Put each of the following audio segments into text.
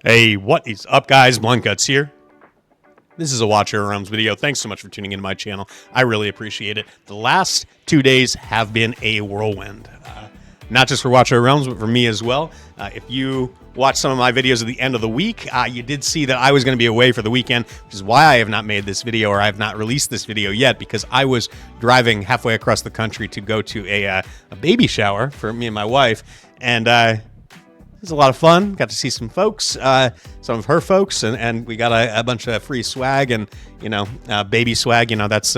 Hey, what is up, guys? Bluntguts here. This is a Watch Your Realms video. Thanks so much for tuning into my channel. I really appreciate it. The last 2 days have been a whirlwind. Not just for Watch Your Realms, but for me as well. If you watched some of my videos at the end of the week, you did see that I was going to be away for the weekend, which is why I have not made this video, or I have not released this video yet, because I was driving halfway across the country to go to a baby shower for me and my wife, and it was a lot of fun. Got to see some folks, some of her folks, and we got a bunch of free swag and, you know, baby swag. You know, that's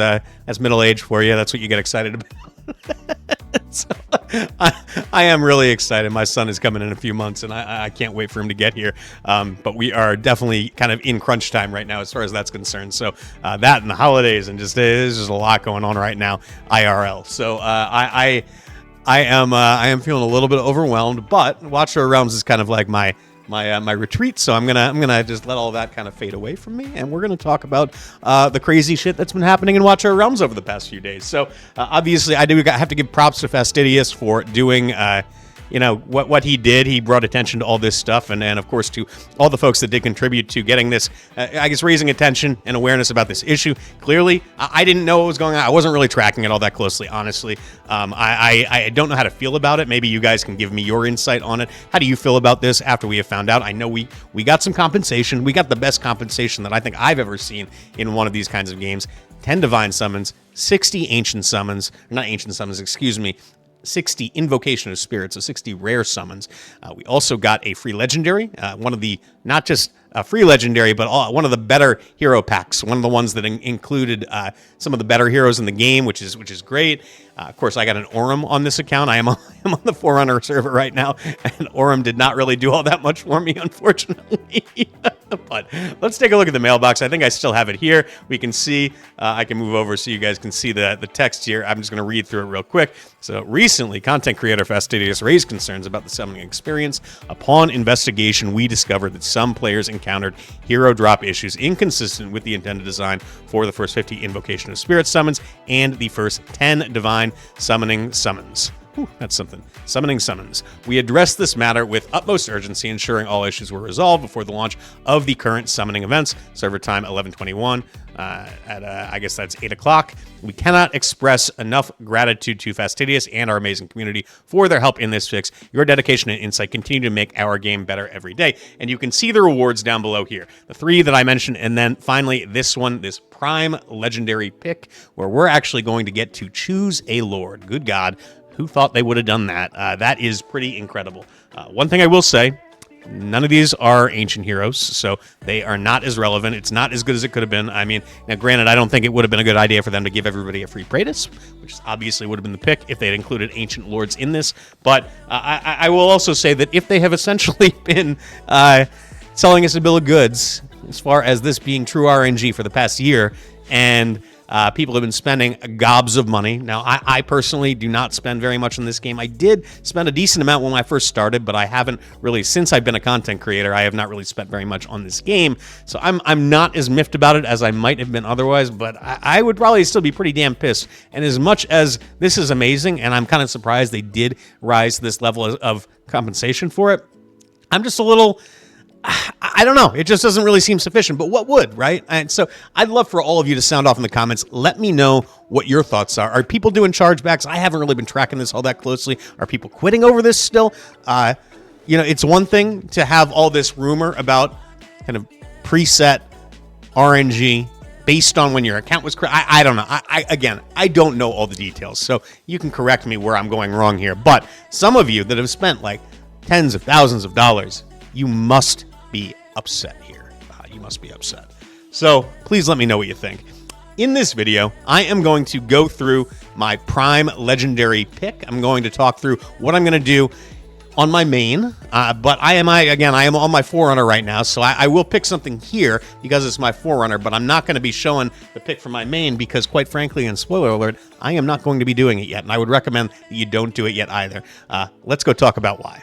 middle age for you. That's what you get excited about. So, I am really excited. My son is coming in a few months, and I can't wait for him to get here. But we are definitely kind of in crunch time right now as far as that's concerned. So that and the holidays, and just there's just a lot going on right now, IRL. So I am feeling a little bit overwhelmed, but Watch Your Realms is kind of like my retreat, so I'm gonna just let all that kind of fade away from me, and we're gonna talk about the crazy shit that's been happening in Watch Your Realms over the past few days. So obviously, I have to give props to Fastidious for doing. You know, what he did. He brought attention to all this stuff, and of course to all the folks that did contribute to getting this, I guess, raising attention and awareness about this issue. Clearly, I didn't know what was going on. I wasn't really tracking it all that closely, honestly. I don't know how to feel about it. Maybe you guys can give me your insight on it. How do you feel about this after we have found out? I know we got some compensation. We got the best compensation that I think I've ever seen in one of these kinds of games. 10 Divine Summons, 60 Ancient Summons, not Ancient Summons, excuse me, 60 Invocation of Spirits, so 60 rare summons. We also got a free legendary, one of the, not just a free legendary, but one of the better hero packs, one of the ones that included some of the better heroes in the game, which is great. Of course, I got an Aurum on this account. I am on the Forerunner server right now, and Aurum did not really do all that much for me, unfortunately. But let's take a look at the mailbox. I think I still have it here. We can see, I can move over so you guys can see the text here. I'm just going to read through it real quick. So recently, content creator Fastidious raised concerns about the summoning experience. Upon investigation, we discovered that some players encountered hero drop issues inconsistent with the intended design for the first 50 Invocation of Spirit summons and the first 10 Divine Summoning Summons. Whew, that's something. Summoning Summons. We addressed this matter with utmost urgency, ensuring all issues were resolved before the launch of the current summoning events. Server time 11:21 at I guess that's 8 o'clock. We cannot express enough gratitude to Fastidious and our amazing community for their help in this fix. Your dedication and insight continue to make our game better every day. And you can see the rewards down below here. The 3 that I mentioned, and then finally this one, this Prime Legendary pick, where we're actually going to get to choose a Lord. Good God. Who thought they would have done that? That is pretty incredible. One thing I will say, none of these are ancient heroes, so they are not as relevant. It's not as good as it could have been. I mean, now granted, I don't think it would have been a good idea for them to give everybody a free Praetus, which obviously would have been the pick if they had included ancient lords in this. But I will also say that if they have essentially been selling us a bill of goods, as far as this being true RNG for the past year, and people have been spending gobs of money. Now, I personally do not spend very much on this game. I did spend a decent amount when I first started, but I haven't really, since I've been a content creator, I have not really spent very much on this game. So I'm not as miffed about it as I might have been otherwise, but I would probably still be pretty damn pissed. And as much as this is amazing, and I'm kind of surprised they did rise to this level of compensation for it, I'm just a little... I don't know. It just doesn't really seem sufficient, but what would, right? And so I'd love for all of you to sound off in the comments. Let me know what your thoughts are. Are people doing chargebacks? I haven't really been tracking this all that closely. Are people quitting over this still? You know, it's one thing to have all this rumor about kind of preset RNG based on when your account was created. I don't know. Again, I don't know all the details, so you can correct me where I'm going wrong here. But some of you that have spent like tens of thousands of dollars, you must be upset here. You must be upset. So please let me know what you think. In this video, I am going to go through my Prime Legendary pick. I'm going to talk through what I'm going to do on my main, but I am on my Forerunner right now, so I will pick something here because it's my Forerunner, but I'm not going to be showing the pick for my main because, quite frankly, and spoiler alert, I am not going to be doing it yet, and I would recommend that you don't do it yet either. Let's go talk about why.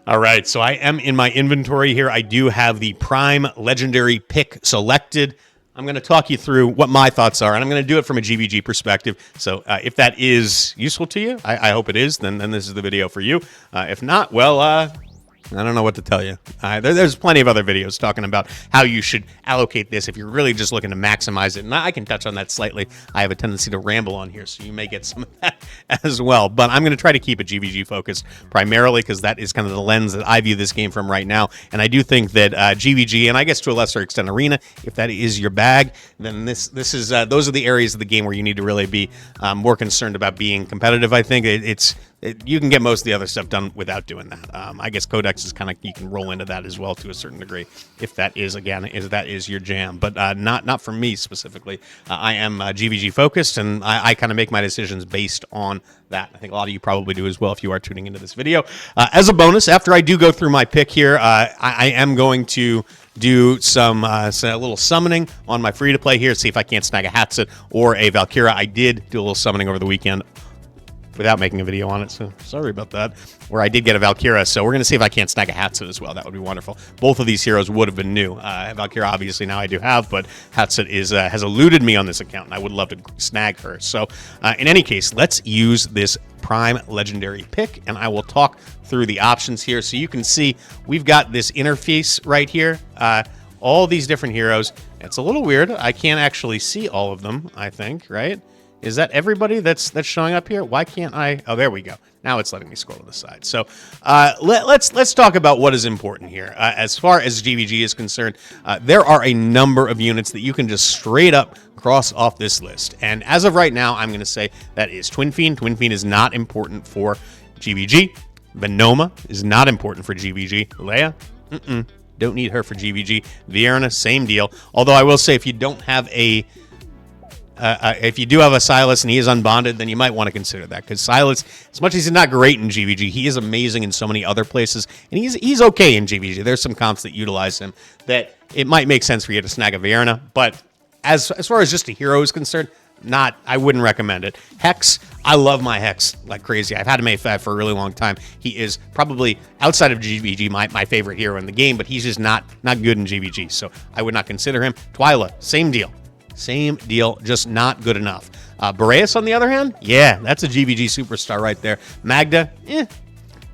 All right, so I am in my inventory here. I do have the Prime Legendary pick selected. I'm going to talk you through what my thoughts are, and I'm going to do it from a GvG perspective. So if that is useful to you, I hope it is, then this is the video for you. If not, well, I don't know what to tell you. There's plenty of other videos talking about how you should allocate this if you're really just looking to maximize it. And I can touch on that slightly. I have a tendency to ramble on here, so you may get some of that as well. But I'm going to try to keep it GvG focused primarily because that is kind of the lens that I view this game from right now. And I do think that GvG, and I guess to a lesser extent Arena, if that is your bag, then this is those are the areas of the game where you need to really be more concerned about being competitive. I think you can get most of the other stuff done without doing that. I guess Codex is kind of, you can roll into that as well to a certain degree if that is, again, that is your jam. But not for me specifically. I am GvG focused, and I kind of make my decisions based on that. I think a lot of you probably do as well if you are tuning into this video. As a bonus, after I do go through my pick here, I am going to do some a little summoning on my free-to-play here, see if I can't snag a Hatset or a Valkyra. I did do a little summoning over the weekend without making a video on it, so sorry about that, where I did get a Valkyra, so we're going to see if I can't snag a Hatset as well. That would be wonderful. Both of these heroes would have been new. Valkyra, obviously, now I do have, but Hatset has eluded me on this account, and I would love to snag her. So, in any case, let's use this Prime Legendary pick, and I will talk through the options here. So you can see we've got this interface right here, all these different heroes. It's a little weird. I can't actually see all of them, I think, right? Is that everybody that's showing up here? Why can't I? Oh, there we go. Now it's letting me scroll to the side. So let's talk about what is important here. As far as GvG is concerned, there are a number of units that you can just straight up cross off this list. And as of right now, I'm going to say that is Twin Fiend. Twin Fiend is not important for GvG. Venoma is not important for GvG. Leia, don't need her for GvG. Vierna, same deal. Although I will say, if you don't have if you do have a Silas and he is unbonded, then you might want to consider that, because Silas, as much as he's not great in GvG, he is amazing in so many other places, and he's okay in GvG. There's some comps that utilize him that it might make sense for you to snag a Vierna, but as far as just a hero is concerned, I wouldn't recommend it. Hex, I love my Hex like crazy. I've had him A5 for a really long time. He is probably, outside of GvG, my favorite hero in the game, but he's just not good in GvG, so I would not consider him. Twyla, same deal. Same deal, just not good enough. Boreas, on the other hand, yeah, that's a GvG superstar right there. Magda,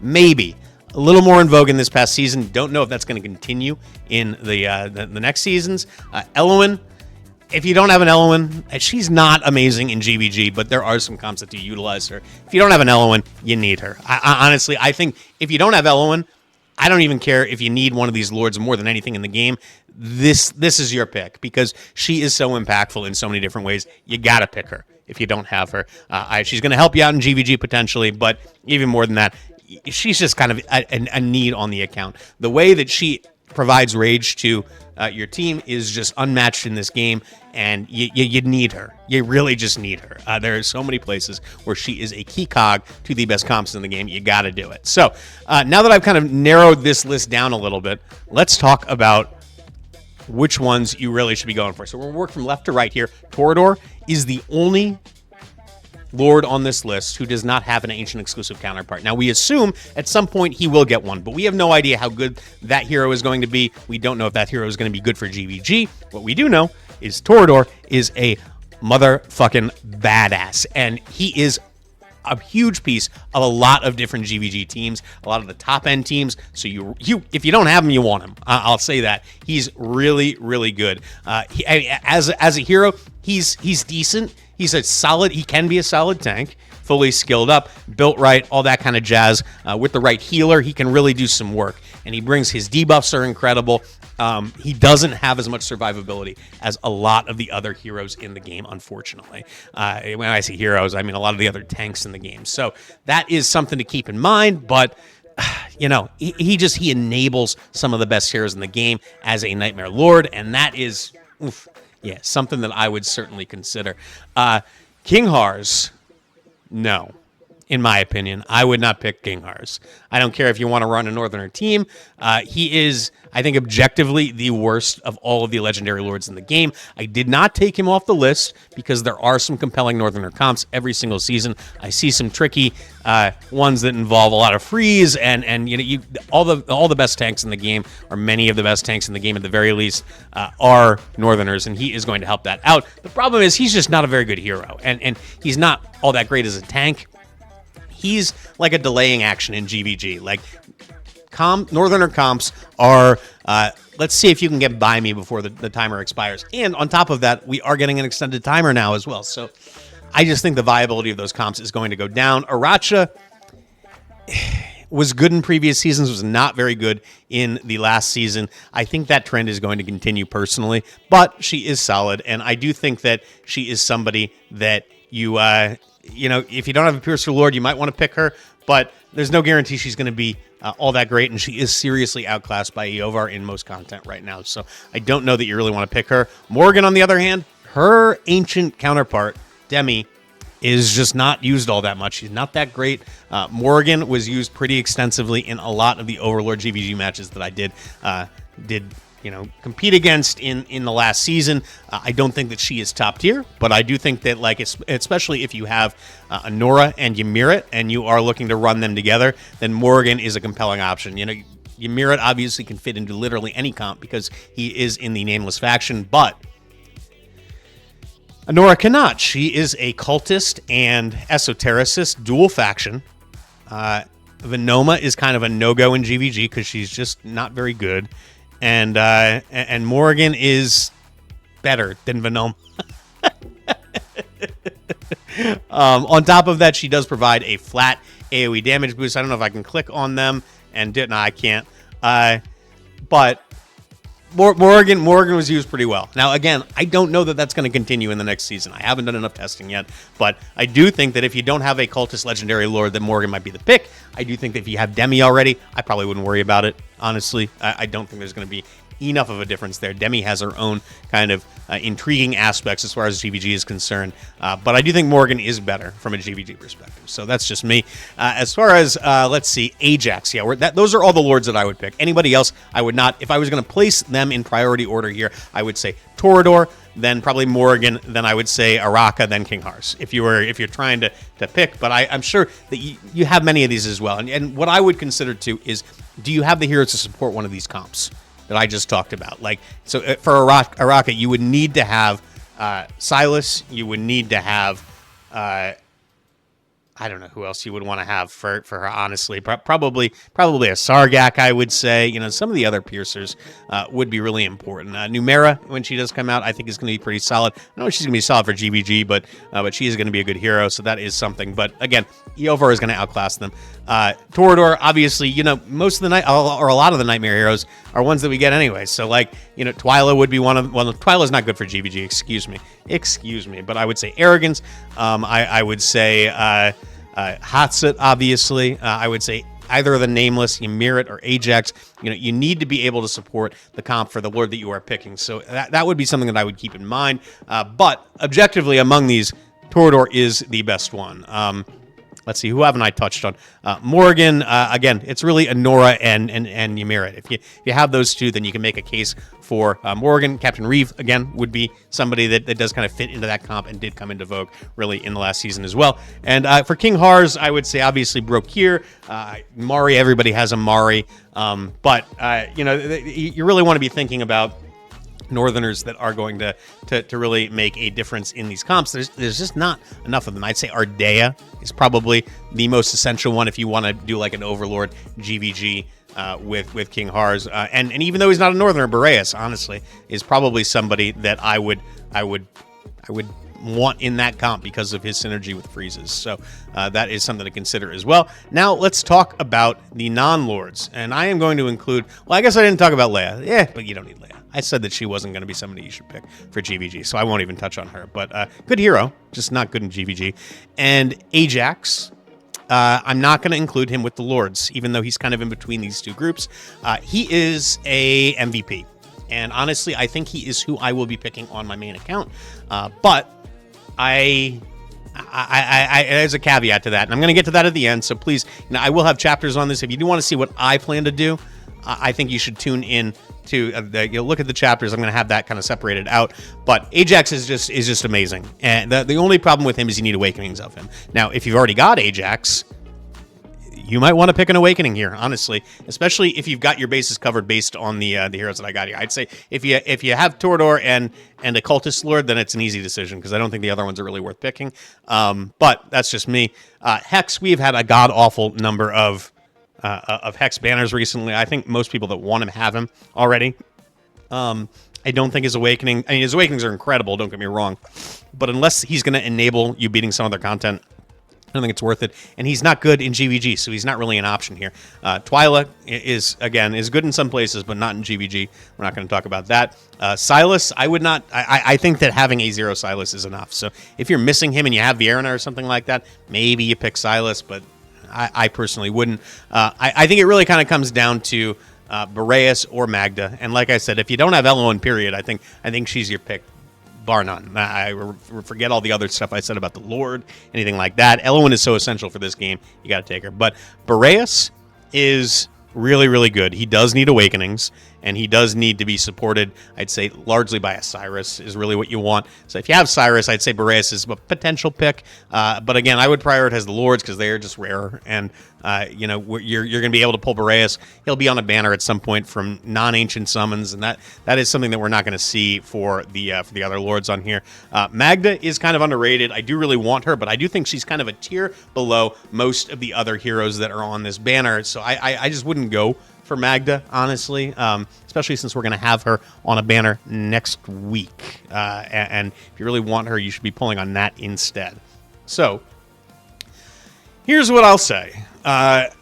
maybe. A little more in vogue in this past season. Don't know if that's going to continue in the next seasons. Elowen, if you don't have an Elowen, she's not amazing in GvG, but there are some comps that do utilize her. If you don't have an Elowen, you need her. Honestly, I think if you don't have Elowen, I don't even care if you need one of these lords more than anything in the game. This is your pick, because she is so impactful in so many different ways. You got to pick her if you don't have her. She's going to help you out in GvG potentially, but even more than that, she's just kind of a need on the account. The way that she provides rage to your team is just unmatched in this game, and you need her. You really just need her. There are so many places where she is a key cog to the best comps in the game. You got to do it. So now that I've kind of narrowed this list down a little bit, let's talk about which ones you really should be going for. So we're going to work from left to right here. Torador is the only lord on this list who does not have an ancient exclusive counterpart. Now, we assume at some point he will get one, but we have no idea how good that hero is going to be. We don't know if that hero is going to be good for GvG. What we do know is Torador is a motherfucking badass, and he is a huge piece of a lot of different GvG teams, a lot of the top end teams. So if you don't have him, you want him. I'll say that he's really, really good. As a hero, he's decent. He's a solid. He can be a solid tank, fully skilled up, built right, all that kind of jazz. With the right healer, he can really do some work. And he brings his debuffs are incredible. He doesn't have as much survivability as a lot of the other heroes in the game, unfortunately. When I say heroes, I mean a lot of the other tanks in the game. So that is something to keep in mind, but you know, he enables some of the best heroes in the game as a Nightmare Lord, and that is, yeah, something that I would certainly consider. King Hars, no. In my opinion, I would not pick King Hars. I don't care if you want to run a Northerner team. He is, I think, objectively the worst of all of the legendary lords in the game. I did not take him off the list because there are some compelling Northerner comps every single season. I see some tricky ones that involve a lot of freeze, and you know, all the best tanks in the game, or many of the best tanks in the game at the very least, are Northerners, and he is going to help that out. The problem is he's just not a very good hero, and he's not all that great as a tank. He's like a delaying action in GvG. Like, Northerner comps are, let's see if you can get by me before the timer expires. And on top of that, we are getting an extended timer now as well. So I just think the viability of those comps is going to go down. Aracha was good in previous seasons, was not very good in the last season. I think that trend is going to continue personally, but she is solid, and I do think that she is somebody that you, if you don't have a Piercer Lord, you might want to pick her, but there's no guarantee she's going to be all that great, and she is seriously outclassed by Eovar in most content right now, so I don't know that you really want to pick her. Morgan, on the other hand, her ancient counterpart, Demi, is just not used all that much. She's not that great. Morgan was used pretty extensively in a lot of the Overlord GvG matches that I did compete against in the last season. I don't think that she is top tier, but I do think that, like, especially if you have Anora and Ymir and you are looking to run them together, then Morgan is a compelling option. Ymir obviously can fit into literally any comp because he is in the Nameless faction, but Anora cannot. She is a cultist and esotericist dual faction. Venoma is kind of a no-go in GvG because she's just not very good. And Morgan is better than Venoma. On top of that, she does provide a flat AoE damage boost. I don't know if I can click on them and do it. No, I can't. But Morgan was used pretty well. Now, again, I don't know that that's going to continue in the next season. I haven't done enough testing yet, but I do think that if you don't have a cultist legendary lord, then Morgan might be the pick. I do think that if you have Demi already, I probably wouldn't worry about it, honestly. I don't think there's going to be enough of a difference there. Demi has her own kind of intriguing aspects as far as GvG is concerned, but I do think Morgan is better from a GvG perspective. So that's just me. As far as, let's see, Ajax, those are all the lords that I would pick. Anybody else, I would not. If I was going to place them in priority order here, I would say Torador, then probably Morgan, then I would say Araka, then King Hars, if you're trying to pick. But I'm sure that you have many of these as well. And what I would consider too is, do you have the heroes to support one of these comps that I just talked about? Like, so for Araka, you would need to have Silas. You would need to have, I don't know who else you would want to have for her, honestly. Probably a Sargak, I would say. Some of the other piercers would be really important. Numera, when she does come out, I think is going to be pretty solid. I know she's going to be solid for GvG, but she is going to be a good hero, so that is something. But again, Eovar is going to outclass them. Torador, obviously, most of the night, or a lot of the Nightmare heroes are ones that we get anyway. So, like, Twyla would be one of. Well, Twyla's not good for GvG. Excuse me. But I would say Arrogance. I would say Hatsut, obviously. I would say either of the Nameless, Ymir or Ajax. You need to be able to support the comp for the lord that you are picking. So that would be something that I would keep in mind. But objectively, among these, Torador is the best one. Let's see, who haven't I touched on? Morgan, again, it's really Anora and Ymir. If you have those two, then you can make a case for Morgan. Captain Reeve, again, would be somebody that does kind of fit into that comp and did come into vogue really in the last season as well. And for King Hars, I would say obviously Brokir. Mari, everybody has a Mari. But you really want to be thinking about Northerners that are going to really make a difference in these comps. There's just not enough of them. I'd say Ardea is probably the most essential one if you want to do like an Overlord GvG with King Hars. And even though he's not a Northerner, Boreas, honestly, is probably somebody that I would want in that comp because of his synergy with freezes. So that is something to consider as well. Now let's talk about the non-lords. And I am going to include, well, I guess I didn't talk about Leia. Yeah, but you don't need Leia. I said that she wasn't going to be somebody you should pick for GvG, so I won't even touch on her. But good hero, just not good in GvG. And Ajax, I'm not going to include him with the Lords, even though he's kind of in between these two groups. He is a MVP. And honestly, I think he is who I will be picking on my main account. But there's a caveat to that, and I'm going to get to that at the end. So please, I will have chapters on this. If you do want to see what I plan to do, I think you should tune in to look at the chapters. I'm going to have that kind of separated out. But Ajax is just amazing, and the only problem with him is you need awakenings of him. Now, if you've already got Ajax, you might want to pick an awakening here, honestly, especially if you've got your bases covered based on the heroes that I got here. I'd say if you have Torador and a cultist lord, then it's an easy decision because I don't think the other ones are really worth picking. But that's just me. Hex, we've had a god awful number of of Hex banners recently. I think most people that want him have him already. I don't think his Awakening... I mean, his Awakenings are incredible, don't get me wrong. But unless he's going to enable you beating some other content, I don't think it's worth it. And he's not good in GvG, so he's not really an option here. Twyla is good in some places, but not in GvG. We're not going to talk about that. Silas, I would not... I think that having a 0 Silas is enough. So if you're missing him and you have Vierna or something like that, maybe you pick Silas, but I personally wouldn't. I think it really kind of comes down to Boreas or Magda. And like I said, if you don't have Elowen, period, I think she's your pick. Bar none. I forget all the other stuff I said about the Lord, anything like that. Elowen is so essential for this game. You got to take her. But Boreas is really, really good. He does need Awakenings, and he does need to be supported, I'd say, largely by a Cyrus is really what you want. So if you have Cyrus, I'd say Boreas is a potential pick. But again, I would prioritize the Lords because they are just rarer. And, you're going to be able to pull Boreas. He'll be on a banner at some point from non-ancient summons, and that is something that we're not going to see for the other Lords on here. Magda is kind of underrated. I do really want her, but I do think she's kind of a tier below most of the other heroes that are on this banner. So I just wouldn't go for Magda, honestly, especially since we're going to have her on a banner next week. And if you really want her, you should be pulling on that instead. So here's what I'll say. I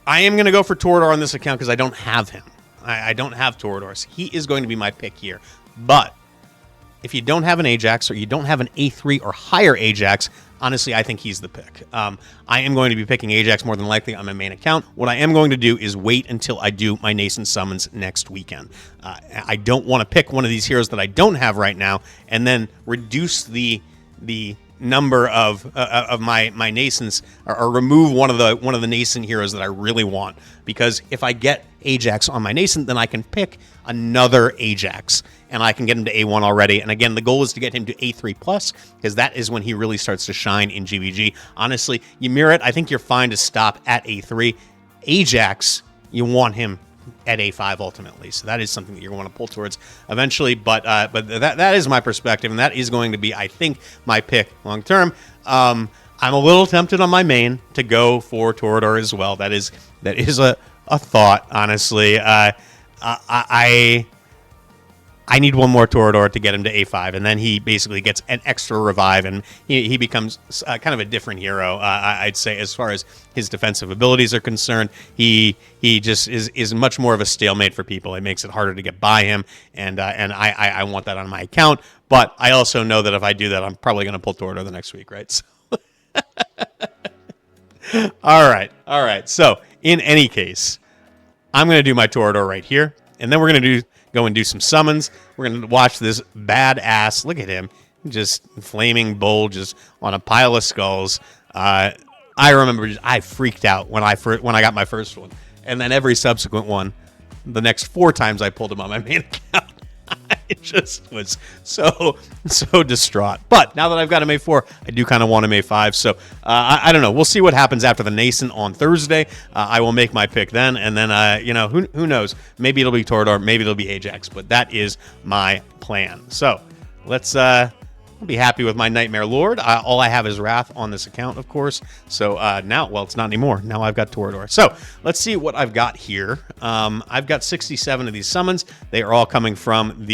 am going to go for Torador on this account because I don't have him. I don't have Torador. So he is going to be my pick here. But if you don't have an Ajax or you don't have an A3 or higher Ajax, honestly, I think he's the pick. I am going to be picking Ajax more than likely on my main account. What I am going to do is wait until I do my nascent summons next weekend. I don't want to pick one of these heroes that I don't have right now and then reduce the number of my nascents or remove one of the nascent heroes that I really want, because if I get Ajax on my nascent, then I can pick another Ajax and I can get him to A1 already. And again, the goal is to get him to A3 plus, because that is when he really starts to shine in GvG. Honestly, Ymir, I think you're fine to stop at A3. Ajax, you want him at A5 ultimately, so that is something that you're going to pull towards eventually. But that is my perspective, and that is going to be, I think, my pick long term. I'm a little tempted on my main to go for Torador as well. That is a thought, honestly. I need one more Torador to get him to A5, and then he basically gets an extra revive, and he becomes kind of a different hero, I'd say, as far as his defensive abilities are concerned. He just is much more of a stalemate for people. It makes it harder to get by him, and I want that on my account. But I also know that if I do that, I'm probably going to pull Torador the next week, right? So all right. So in any case, I'm going to do my Torador right here, and then we're going to go and do some summons. We're going to watch this badass, look at him, just flaming bull just on a pile of skulls. I remember I freaked out when I got my first one. And then every subsequent one, the next 4 times I pulled him on my main account, I just was so distraught. But now that I've got him A4, I do kind of want him A5. So I don't know. We'll see what happens after the Nascent on Thursday. I will make my pick then. And then, who knows? Maybe it'll be Torador. Maybe it'll be Ajax. But that is my plan. So let's be happy with my Nightmare Lord. All I have is Wrath on this account, of course. So now, well, it's not anymore. Now I've got Torador. So let's see what I've got here. I've got 67 of these summons. They are all coming from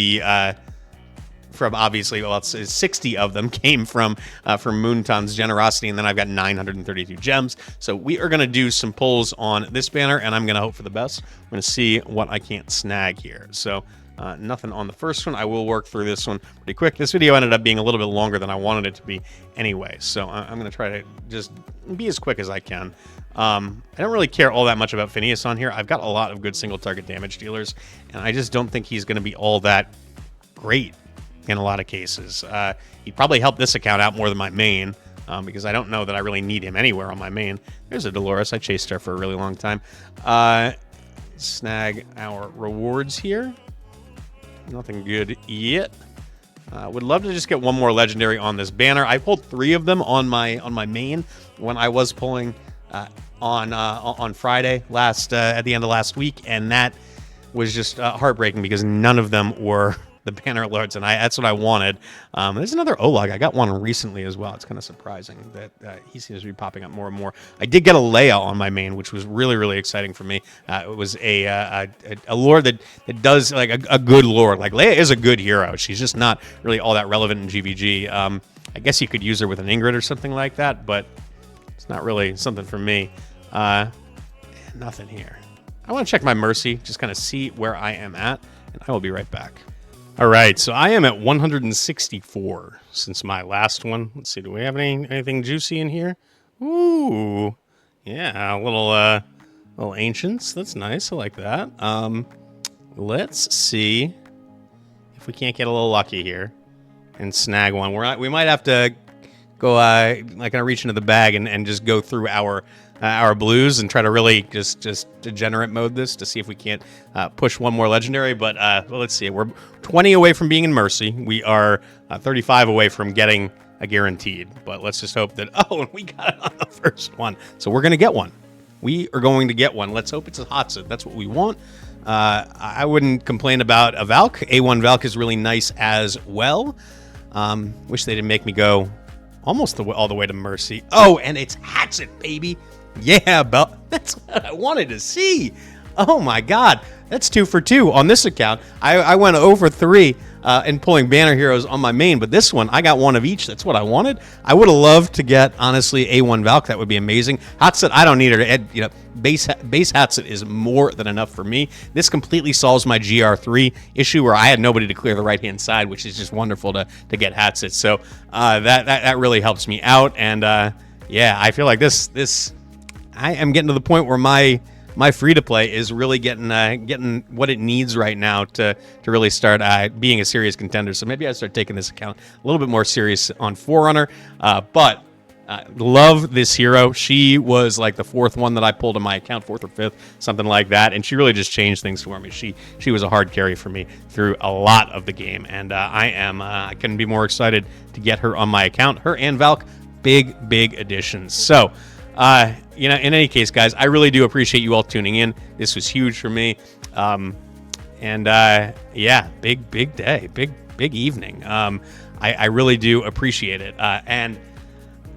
obviously, well, it's 60 of them came from Moonton's generosity, and then I've got 932 gems. So we are going to do some pulls on this banner, and I'm going to hope for the best. I'm going to see what I can't snag here. So nothing on the first one. I will work through this one pretty quick. This video ended up being a little bit longer than I wanted it to be anyway, so I'm going to try to just be as quick as I can. I don't really care all that much about Phineas on here. I've got a lot of good single target damage dealers, and I just don't think he's going to be all that great in a lot of cases. He'd probably help this account out more than my main, because I don't know that I really need him anywhere on my main. There's a Dolores. I chased her for a really long time. Snag our rewards here. Nothing good yet. Would love to just get one more legendary on this banner. I pulled 3 of them on my main when I was pulling on Friday at the end of last week, and that was just heartbreaking because none of them were the banner alerts, and that's what I wanted. There's another Olag. I got one recently as well. It's kind of surprising that he seems to be popping up more and more. I did get a Leia on my main, which was really, really exciting for me. It was a lore that does like a good lore. Like Leia is a good hero. She's just not really all that relevant in GvG. I guess you could use her with an Ingrid or something like that, but it's not really something for me. Nothing here. I want to check my Mercy, just kind of see where I am at, and I will be right back. All right, so I am at 164 since my last one. Let's see, do we have anything juicy in here? Ooh, yeah, a little ancients. That's nice. I like that. Let's see if we can't get a little lucky here and snag one. We might have to go like reach into the bag and just go through our blues and try to really just degenerate mode this to see if we can't push one more legendary. But well, let's see. We're 20 away from being in Mercy. We are 35 away from getting a guaranteed. But let's just hope that, oh, and we got it on the first one. So we're going to get one. We are going to get one. Let's hope it's a hot set. That's what we want. I wouldn't complain about a Valk. A1 Valk is really nice as well. Wish they didn't make me go almost all the way to Mercy. Oh, and it's Hatchet, baby. Yeah, that's what I wanted to see. Oh my God, that's 2 for 2 on this account. I went 0 for 3 in pulling banner heroes on my main, but this one I got one of each. That's what I wanted. I would have loved to get honestly A1 Valk. That would be amazing. Hatset, I don't need her to add. You know, base Hatset is more than enough for me. This completely solves my GR3 issue where I had nobody to clear the right hand side, which is just wonderful to get Hatset. So that really helps me out. And yeah, I feel like this. I am getting to the point where my free-to-play is really getting what it needs right now to really start being a serious contender. So maybe I start taking this account a little bit more serious on Forerunner. But love this hero. She was like the 4th one that I pulled on my account, 4th or 5th, something like that. And she really just changed things for me. She was a hard carry for me through a lot of the game. And I couldn't be more excited to get her on my account. Her and Valk, big additions. So, you know, in any case, guys, I really do appreciate you all tuning in. This was huge for me. Yeah, big day, big evening. I really do appreciate it. And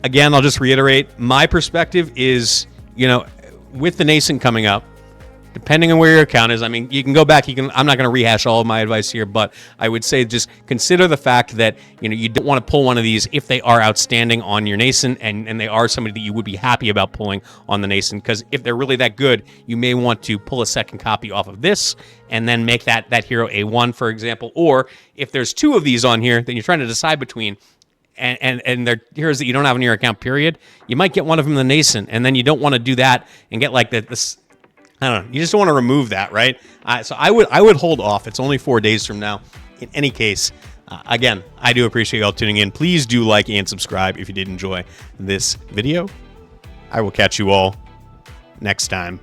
again, I'll just reiterate, my perspective is, you know, with the Nascent coming up, depending on where your account is, I mean, you can go back. I'm not going to rehash all of my advice here, but I would say just consider the fact that, you know, you don't want to pull one of these if they are outstanding on your Nascent and they are somebody that you would be happy about pulling on the Nascent. Because if they're really that good, you may want to pull a second copy off of this and then make that hero A1, for example. Or if there's 2 of these on here, then you're trying to decide between. And they're heroes that you don't have in your account, period. You might get one of them in the Nascent, and then you don't want to do that and get like this. I don't know. You just don't want to remove that, right? So I would hold off. It's only 4 days from now. In any case, again, I do appreciate you all tuning in. Please do like and subscribe if you did enjoy this video. I will catch you all next time.